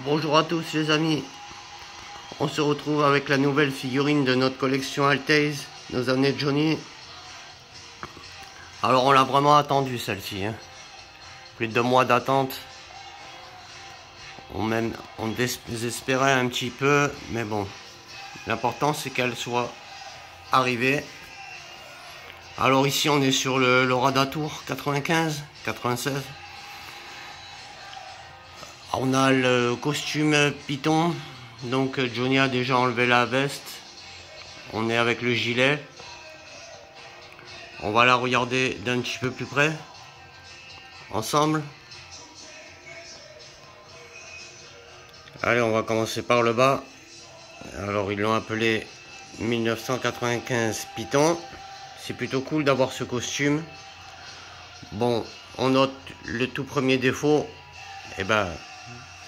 Bonjour à tous les amis, on se retrouve avec la nouvelle figurine de notre collection Altaze, nos années Johnny. Alors on l'a vraiment attendu celle-ci, hein. Plus de 2 mois d'attente. On désespérait un petit peu, mais bon, l'important c'est qu'elle soit arrivée. Alors ici on est sur le Rada Tour 95, 96. On a le costume Python, donc Johnny a déjà enlevé la veste. On est avec le gilet. On va la regarder d'un petit peu plus près, ensemble. Allez, on va commencer par le bas. Alors ils l'ont appelé 1995 Python. C'est plutôt cool d'avoir ce costume. Bon, on note le tout premier défaut,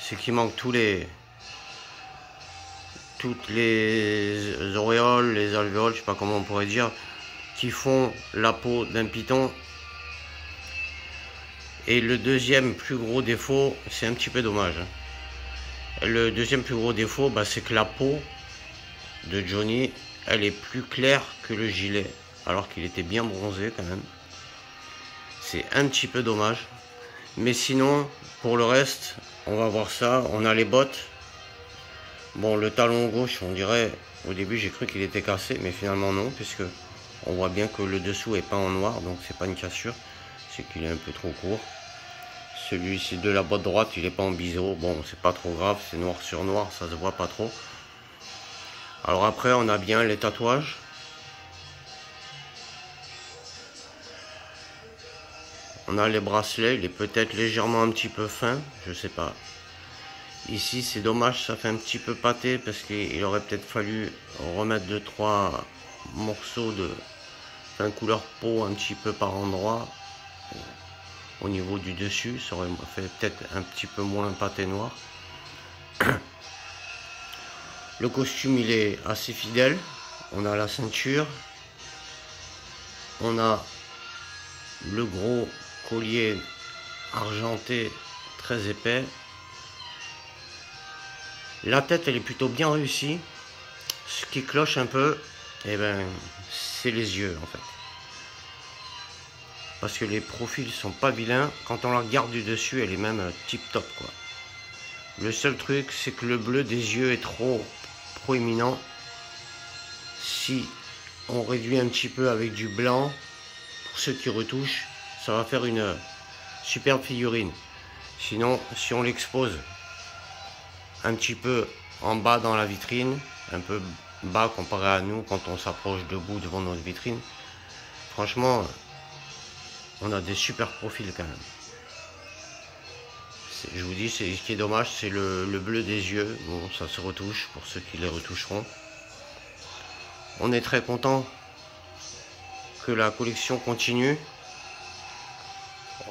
c'est qu'il manque toutes les auréoles, les alvéoles, je sais pas comment on pourrait dire, qui font la peau d'un python. Et le deuxième plus gros défaut, c'est un petit peu dommage. Le deuxième plus gros défaut, c'est que la peau de Johnny, elle est plus claire que le gilet, alors qu'il était bien bronzé quand même. C'est un petit peu dommage. Mais sinon, pour le reste, on va voir ça. On a les bottes. Bon, le talon gauche, on dirait, au début j'ai cru qu'il était cassé, mais finalement non, puisque on voit bien que le dessous est peint en noir, donc c'est pas une cassure, c'est qu'il est un peu trop court. Celui-ci de la botte droite, il est pas en biseau. Bon, c'est pas trop grave, c'est noir sur noir, ça se voit pas trop. Alors après, on a bien les tatouages. On a les bracelets, il est peut-être légèrement un petit peu fin, je sais pas. Ici, c'est dommage, ça fait un petit peu pâté parce qu'il aurait peut-être fallu remettre 2-3 morceaux de couleur peau un petit peu par endroit au niveau du dessus. Ça aurait fait peut-être un petit peu moins pâté noir. Le costume, il est assez fidèle. On a la ceinture. On a le gros collier argenté très épais. La tête, elle est plutôt bien réussie. Ce qui cloche un peu, c'est les yeux en fait. Parce que les profils sont pas vilains. Quand on la regarde du dessus, elle est même tip top quoi. Le seul truc, c'est que le bleu des yeux est trop proéminent. Si on réduit un petit peu avec du blanc, pour ceux qui retouchent, ça va faire une superbe figurine. Sinon, si on l'expose un petit peu en bas dans la vitrine, un peu bas comparé à nous quand on s'approche debout devant notre vitrine, franchement, on a des super profils quand même. Je vous dis, ce qui est dommage, c'est le bleu des yeux. Bon, ça se retouche pour ceux qui les retoucheront. On est très content que la collection continue.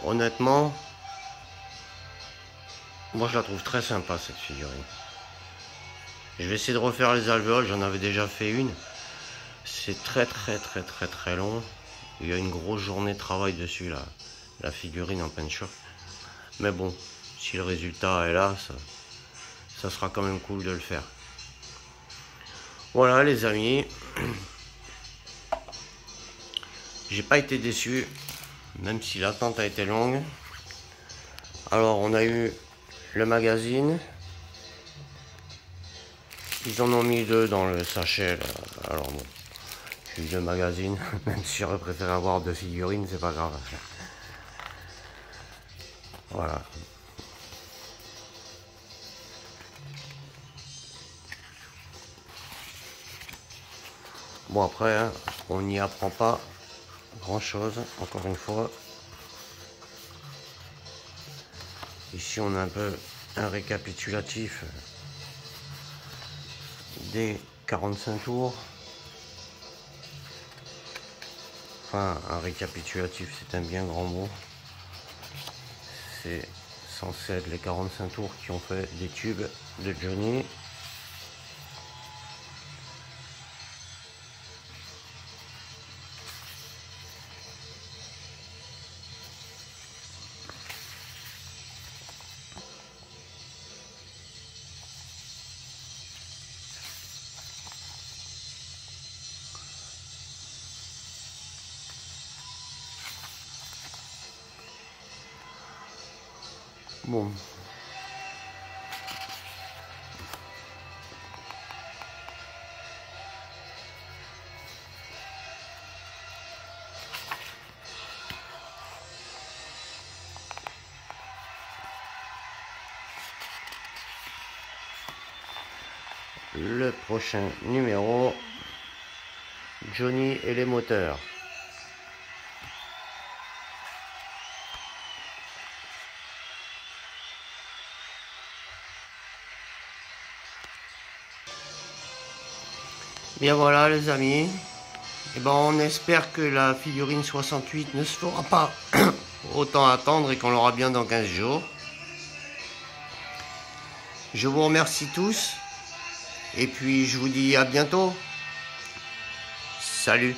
Honnêtement, moi je la trouve très sympa cette figurine. Je vais essayer de refaire les alvéoles, j'en avais déjà fait une. C'est très long. Il y a une grosse journée de travail dessus la figurine en peinture. Mais bon, si le résultat est là, ça sera quand même cool de le faire. Voilà les amis. J'ai pas été déçu, même si l'attente a été longue. Alors on a eu le magazine. Ils en ont mis 2 dans le sachet là. Alors bon, j'ai eu 2 magazines, même si j'aurais préféré avoir 2 figurines, c'est pas grave. Voilà. Bon après, hein, on n'y apprend pas grand chose, encore une fois. Ici on a un peu un récapitulatif des 45 tours. Enfin, un récapitulatif, c'est un bien grand mot. C'est censé être les 45 tours qui ont fait des tubes de Johnny. Bon. Le prochain numéro, Johnny et les moteurs. Bien voilà les amis, et ben on espère que la figurine 68 ne se fera pas autant attendre et qu'on l'aura bien dans 15 jours. Je vous remercie tous et puis je vous dis à bientôt. Salut.